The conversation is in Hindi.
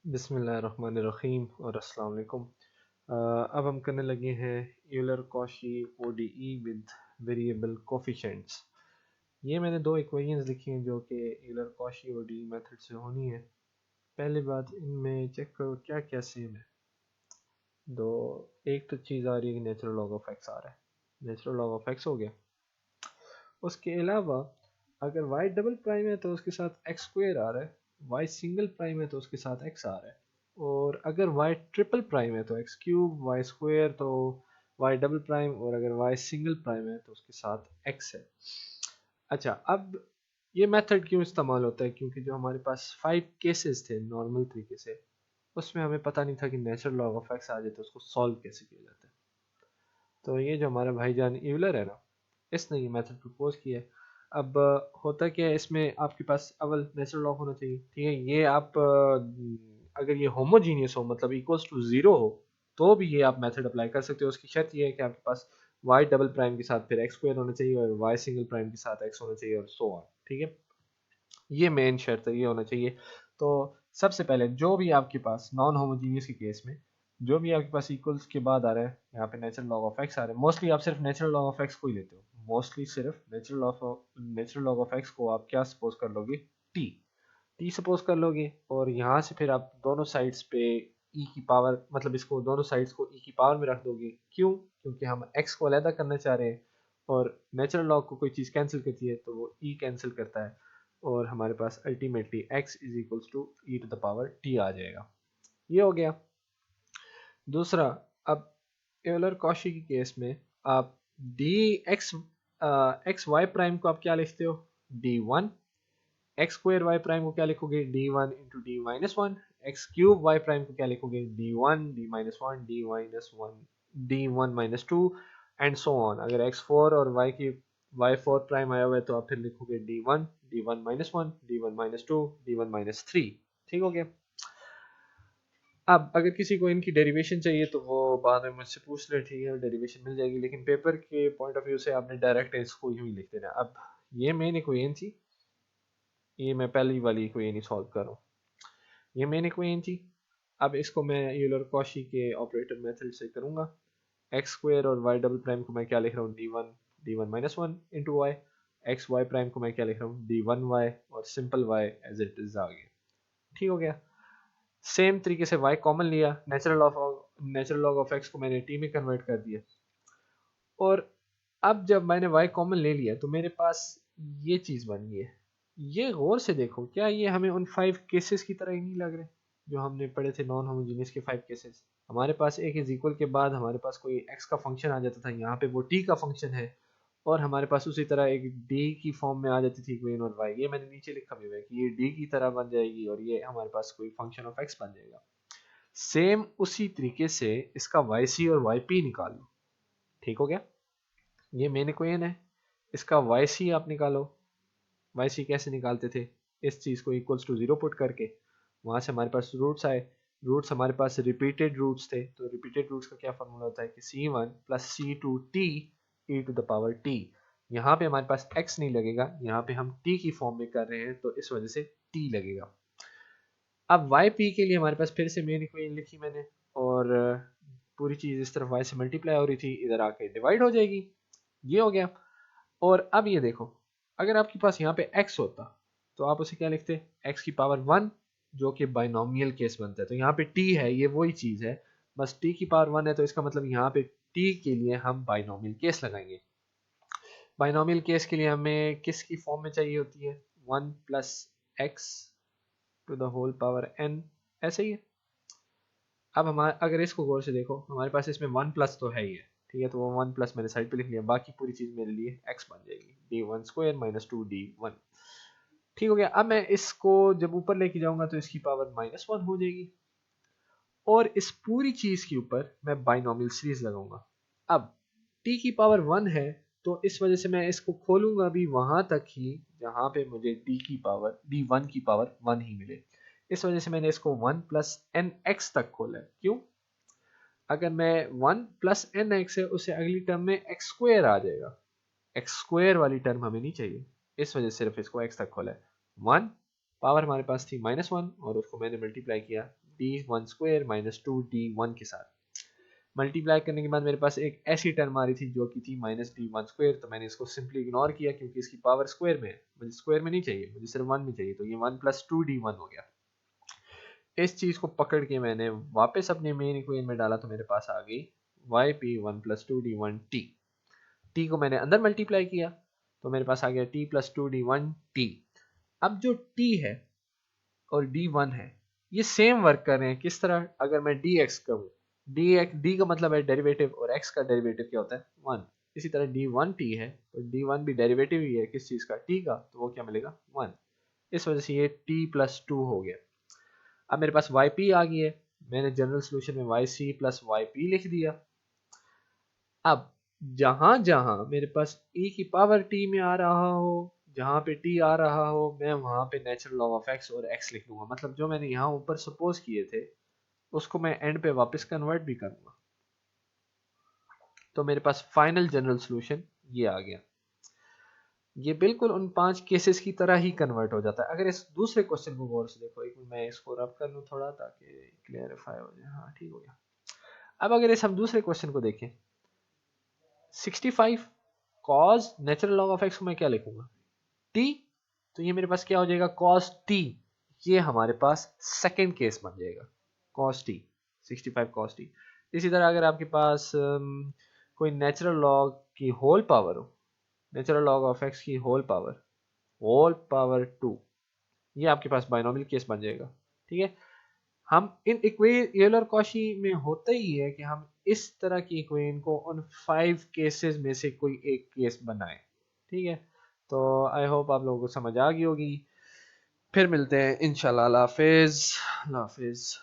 बिस्मिल्लाहिर्रहमानिर्रहीम और अस्सलाम वालेकुम। अब हम करने लगे हैं Euler Cauchy ODE with variable coefficients. ये मैंने दो इक्वेशंस लिखी हैं जो कि यूलर कॉशी ओडीई मेथड से होनी है। पहली बात, इनमें चेक करो क्या क्या सेम है। दो, एक तो चीज़ आ रही है कि नेचुरल लॉग ऑफ एक्स आ रहा है, नेचुरल लॉग ऑफ एक्स हो गया। उसके अलावा अगर वाई डबल प्राइम है तो उसके साथ एक्स स्क्वेयर आ रहा है, वाई सिंगल प्राइम है तो उसके साथ एक्स आ रहा है, और अगर वाई ट्रिपल प्राइम है तो एक्स क्यूब, वाई स्क्वेयर तो वाई डबल प्राइम, और अगर वाई सिंगल प्राइम है तो उसके साथ एक्स है। अच्छा, अब ये मेथड क्यों इस्तेमाल होता है? क्योंकि जो हमारे पास 5 केसेस थे नॉर्मल तरीके से, उसमें हमें पता नहीं था कि नेचुरल लॉग ऑफ एक्स आ जाए तो उसको सॉल्व कैसे किया जाता है। तो ये जो हमारा भाईजान यूलर है ना, इसने ये मेथड प्रपोज किया है। अब होता क्या है, इसमें आपके पास अव्वल नेचुरल लॉग होना चाहिए, ठीक है। ये आप अगर ये होमोजीनियस हो, मतलब इक्वल्स टू जीरो हो, तो भी ये आप मेथड अप्लाई कर सकते हो। उसकी शर्त ये है कि आपके पास वाई डबल प्राइम के साथ फिर एक्स स्क्वायर होना चाहिए और वाई सिंगल प्राइम के साथ एक्स होना चाहिए और सो ऑन, ठीक है। ये मेन शर्त है, ये होना चाहिए। तो सबसे पहले जो भी आपके पास नॉन होमोजीनियस के केस में जो भी आपके पास इक्वल्स के बाद आ रहा है, यहाँ पे नेचुरल लॉग ऑफ एक्स आ रहा है, मोस्टली आप सिर्फ नेचुरल लॉग ऑफ एक्स को ही लेते हो। मोस्टली सिर्फ नेचुरल लॉग ऑफ एक्स को आप क्या सपोज कर लोगे? टी टी सपोज कर लोगे, और यहाँ से फिर आप दोनों साइड्स पे ई की पावर, मतलब इसको दोनों साइड्स को ई की पावर में रख दोगे। क्यों? क्योंकि हम एक्स को अलहदा करना चाह रहे हैं, और नेचुरल लॉग को कोई चीज़ कैंसिल करती है तो वो ई कैंसिल करता है, और हमारे पास ultimately x is equals to E to the power T आ जाएगा। ये हो गया। दूसरा, अब यूलर कॉशी के केस में आप D x x Y prime को आप क्या लिखते हो? D1. X square Y prime को क्या लिखोगे? D1 into डी-1। X cube Y prime को क्या लिखोगे? D1 डी-1 डी-1 डी1-2 and so on. अगर एक्स4 और वाई4 प्राइम आया हुआ है तो आप फिर लिखोगे डी1 डी1-1 डी1-2 डी1-3। ठीक हो गया। अब अगर किसी को इनकी डेरिवेशन चाहिए तो वो बाद में मुझसे पूछ ले, ठीक है, डेरिवेशन मिल जाएगी, लेकिन पेपर के पॉइंट ऑफ व्यू से आपने डायरेक्ट इसको यूं ही लिख देना। अब ये मेन इक्वेशन थी, ये मैं पहली वाली इक्वेशन ही सॉल्व कर रहा हूँ, ये मेन इक्वेशन थी। अब इसको मैं यूलर कॉशी के ऑपरेटर मेथड से करूँगा। एक्स स्क्वेयर और वाई डबल प्राइम को मैं क्या लिख रहा हूँ? D one into Y. X Y prime को मैं क्या लिख रहा हूँ? डी1 वाई, और simple Y as it is आ गया। ठीक हो गया। सेम तरीके से y कॉमन लिया, नेचुरल लॉग ऑफ x को मैंने t में कन्वर्ट कर दिया, और अब जब मैंने y कॉमन ले लिया तो मेरे पास ये चीज़ बन गई है। ये गौर से देखो, क्या ये हमें उन 5 केसेस की तरह ही नहीं लग रहे जो हमने पढ़े थे नॉन होमोजीनियस के 5 केसेस? हमारे पास एक इज इक्वल के बाद हमारे पास कोई x का फंक्शन आ जाता था, यहाँ पे वो t का फंक्शन है, और हमारे पास उसी तरह एक d की फॉर्म में आ जाती थी इक्वेशन, और y ये मैंने नीचे लिखा भी हुआ है कि ये d की तरह बन जाएगी और ये हमारे पास कोई फंक्शन ऑफ x बन जाएगा। सेम उसी तरीके से इसका yc और yp निकाल लो। ठीक हो गया। ये मेन इक्वेशन है, इसका yc आप निकालो। yc कैसे निकालते थे? इस चीज़ को इक्वल्स टू जीरो पुट करके वहां से हमारे पास रूट्स आए, रूट्स हमारे पास रिपीटेड रूट्स थे, तो रिपीटेड रूट्स का क्या फॉर्मूला होता है कि c1 plus c2 t e to the power t। यहाँ पे हमारे पास x नहीं लगेगा, यहाँ पे हम t की फॉर्म में कर रहे हैं तो इस वजह से t लगेगा। अब yp के लिए हमारे पास फिर से मेन इक्वेशन लिखी मैंने, और पूरी चीज़ इस तरफ y से मल्टीप्लाई हो रही थी, इधर आके डिवाइड हो जाएगी। ये हो गया। और अब ये देखो, अगर आपके पास यहाँ पे x होता तो आप उसे क्या लिखते? x की पावर 1, जो कि बाइनोमियल केस बनता है। तो यहाँ पे t है, ये वही चीज़ है, बस t की पावर 1 है, तो इसका मतलब यहाँ पे t के लिए हम बाइनोमियल केस लगाएंगे। बाइनोमियल केस के लिए हमें किसकी फॉर्म में चाहिए होती है? 1 plus x to the whole power n, ऐसे ही है। अब हमारे अगर इसको गौर से देखो, हमारे पास इसमें 1 प्लस तो है ही है, ठीक है, तो वो 1 प्लस मैंने साइड पे लिख लिया, बाकी पूरी चीज़ मेरे लिए x बन जाएगी d1² - 2d1। ठीक हो गया। अब मैं इसको जब ऊपर लेके जाऊंगा तो इसकी पावर -1 हो जाएगी, और इस पूरी चीज़ के ऊपर मैं बाइनोमियल सीरीज लगाऊंगा। अब t की पावर 1 है, तो इस वजह से मैं इसको खोलूंगा भी वहां तक ही जहां पे मुझे d1 की पावर 1 ही मिले। इस वजह से मैंने इसको 1 प्लस एन एक्स तक खोला है। क्यों? अगर मैं 1 प्लस एन एक्स है, उसे अगली टर्म में एक्स स्क्वेयर आ जाएगा, एक्स स्क्वेयर वाली टर्म हमें नहीं चाहिए, इस वजह से सिर्फ इसको एक्स तक खोला है। 1 पावर हमारे पास थी -1 और उसको मैंने मल्टीप्लाई किया d1 स्क्वायर माइनस 2d1 के साथ। मल्टीप्लाई करने के बाद मेरे पास एक ऐसी टर्म आ रही थी जो कि थी माइनस d1 स्क्वायर, तो मैंने इसको सिंपली इग्नोर किया क्योंकि इसकी पावर स्क्वायर में है, मुझे स्क्वायर में नहीं चाहिए, मुझे सिर्फ 1 में चाहिए, तो ये 1 प्लस 2d1 हो गया। इस चीज को पकड़ के मैंने वापस अपने मेन इक्वेशन में डाला तो मेरे पास आ गई yp 1 प्लस 2d1 t को मैंने अंदर मल्टीप्लाई किया तो मेरे पास आ गया t प्लस 2d1 अब जो t है और d1 है ये सेम वर्क कर रहे हैं। किस तरह? अगर मैं dx कहूँ, d का मतलब है डेरिवेटिव और x का डेरिवेटिव क्या होता है 1, इसी तरह d1t है तो d1 भी डेरिवेटिव ही है किस चीज का, t का, तो वो क्या मिलेगा 1। इस वजह से ये t प्लस 2 हो गया। अब मेरे पास yp आ गई है, मैंने जनरल सोल्यूशन में yc प्लस yp लिख दिया। अब जहां जहां मेरे पास e की पावर t में आ रहा हो, जहां पे t आ रहा हो, मैं वहां पे नेचुरल लॉग ऑफ x और x लिख दूंगा। मतलब जो मैंने यहाँ ऊपर सपोज किए थे उसको मैं एंड पे वापस कन्वर्ट भी करूंगा, तो मेरे पास फाइनल जनरल सोल्यूशन ये आ गया। ये बिल्कुल उन 5 केसेस की तरह ही कन्वर्ट हो जाता है। अगर इस दूसरे क्वेश्चन को गौर से देखो, एक मिनट मैं इसको रब कर लूँ थोड़ा ताकि क्लियरिफाई हो जाए। हाँ ठीक हो गया। अब अगर इस हम दूसरे क्वेश्चन को देखें, 65 cause natural log of x को मैं क्या लिखूंगा t, तो ये मेरे पास क्या हो जाएगा cos t, ये हमारे पास सेकेंड केस बन जाएगा cos t, 65 cos t। इसी तरह अगर आपके पास कोई नेचुरल लॉग की होल पावर हो, नेचुरल लॉग ऑफ एक्स की होल पावर 2, ये आपके पास बाइनोमियल केस बन जाएगा। ठीक है, हम इन इक्वेशन यूलर कॉशी में होता ही है कि हम इस तरह की इक्वेशन को उन 5 केसेस में से कोई एक केस बनाएं। ठीक है, तो आई होप आप लोगों को समझ आ गई होगी। फिर मिलते हैं इंशाल्लाह। अल्लाह हाफिज।